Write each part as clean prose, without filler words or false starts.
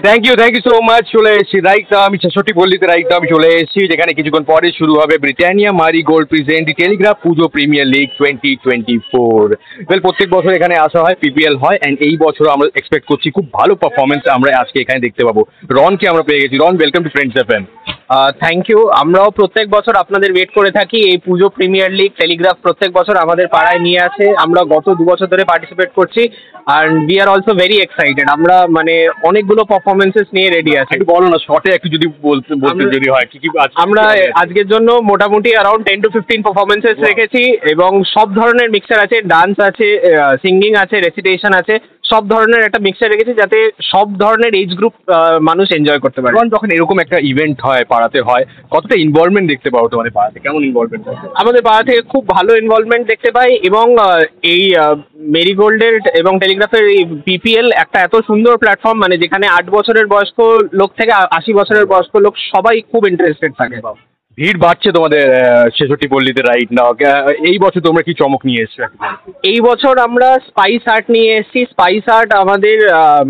Thank you so much. চলে এসেছি right, আমি 66 পল্লীতে রাইট, আমি চলে এসেছি যেখানে কিছুক্ষণ পরে শুরু হবে ব্রিটানিয়া মারি গোল্ড প্রেজেন্ট দি টেলিগ্রাফ পুজো প্রিমিয়ার লিগ 2024। প্রত্যেক বছর এখানে আসা হয়, পিপিএল হয়, অ্যান্ড এই বছর আমরা এক্সপেক্ট করছি খুব ভালো পারফরমেন্স আমরা আজকে এখানে দেখতে পাবো। রনকে আমরা পেয়ে গেছি। Ron, welcome to Friends FM. Thank you. আমরাও প্রত্যেক বছর আপনাদের ওয়েট করে থাকি। এই পুজো প্রিমিয়ার লিগ টেলিগ্রাফ প্রত্যেক বছর আমাদের পাড়ায় নিয়ে আসে। আমরা গত 2 বছর ধরে পার্টিসিপেট করছি, আর we are also very excited. আমরা মানে অনেকগুলো পারফরমেন্সেস নিয়ে রেডি আছি। একটু বলো না, শর্টে একটু যদি বলতে যদি হয় কি কি আমরা আজকের জন্য মোটামুটি অ্যারাউন্ড 10 to 15 পারফরমেন্সেস রেখেছি, এবং সব ধরনের মিক্সচার আছে, ডান্স আছে, সিঙ্গিং আছে, রেসিটেশন আছে, সব ধরনের একটা মিক্সচার রেখেছি যাতে সব ধরনের এজ গ্রুপ মানুষ এনজয় করতে পারে। যখন এরকম একটা ইভেন্ট হয় পাড়াতে হয়, কতটা ইনভলভমেন্ট দেখতে পাও তোমাদের পাড়াতে? কেমন ইনভলভমেন্ট? আমাদের পাড়া থেকে খুব ভালো ইনভলভমেন্ট দেখতে পাই, এবং এই মেরিগোল্ডের এবং টেলিগ্রাফের এই পিপিএল একটা এত সুন্দর প্ল্যাটফর্ম, মানে যেখানে 8 বছরের বয়স্ক লোক থেকে 80 বছরের বয়স্ক লোক সবাই খুব ইন্টারেস্টেড থাকে। ভিড় বাড়ছে তোমাদের 66 পল্লীতে রাইট না? এই বছর তোমরা কি চমক নিয়ে এসছো? এই বছর আমরা স্পাইস আর্ট নিয়ে এসেছি। স্পাইস আর্ট আমাদের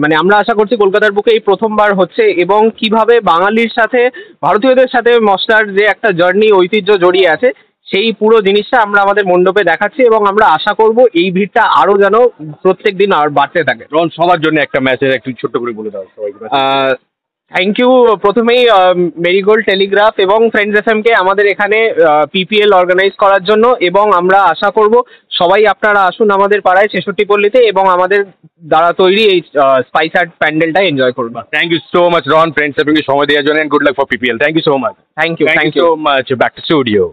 মানে আমরা আশা করছি কলকাতার বুকে এই প্রথমবার হচ্ছে, এবং কিভাবে বাঙালির সাথে ভারতীয়দের সাথে মশলার যে একটা জার্নি ঐতিহ্য জড়িয়ে আছে, সেই পুরো জিনিসটা আমরা আমাদের মণ্ডপে দেখাচ্ছি, এবং আমরা আশা করব এই ভিড়টা আরও যেন প্রত্যেক দিন আর বাড়তে থাকে। রন, সবার জন্য একটা ম্যাচের একটু ছোট্ট করে বলে দাও সবাইকে। Thank you. প্রথমেই মেরিগোল্ড টেলিগ্রাফ এবং ফ্রেন্ডস এফএমকে আমাদের এখানে পিপিএল অর্গানাইজ করার জন্য, এবং আমরা আশা করব সবাই আপনারা আসুন আমাদের পাড়ায় 66 পল্লীতে, এবং আমাদের দ্বারা তৈরি এই স্পাইস আর্ট প্যান্ডেলটা এনজয় করবো। Thank you so much Ron, Friends এফএমকে সময় দেওয়ার জন্য, and good luck for people. Thank you so much. Thank you so much. Back to studio.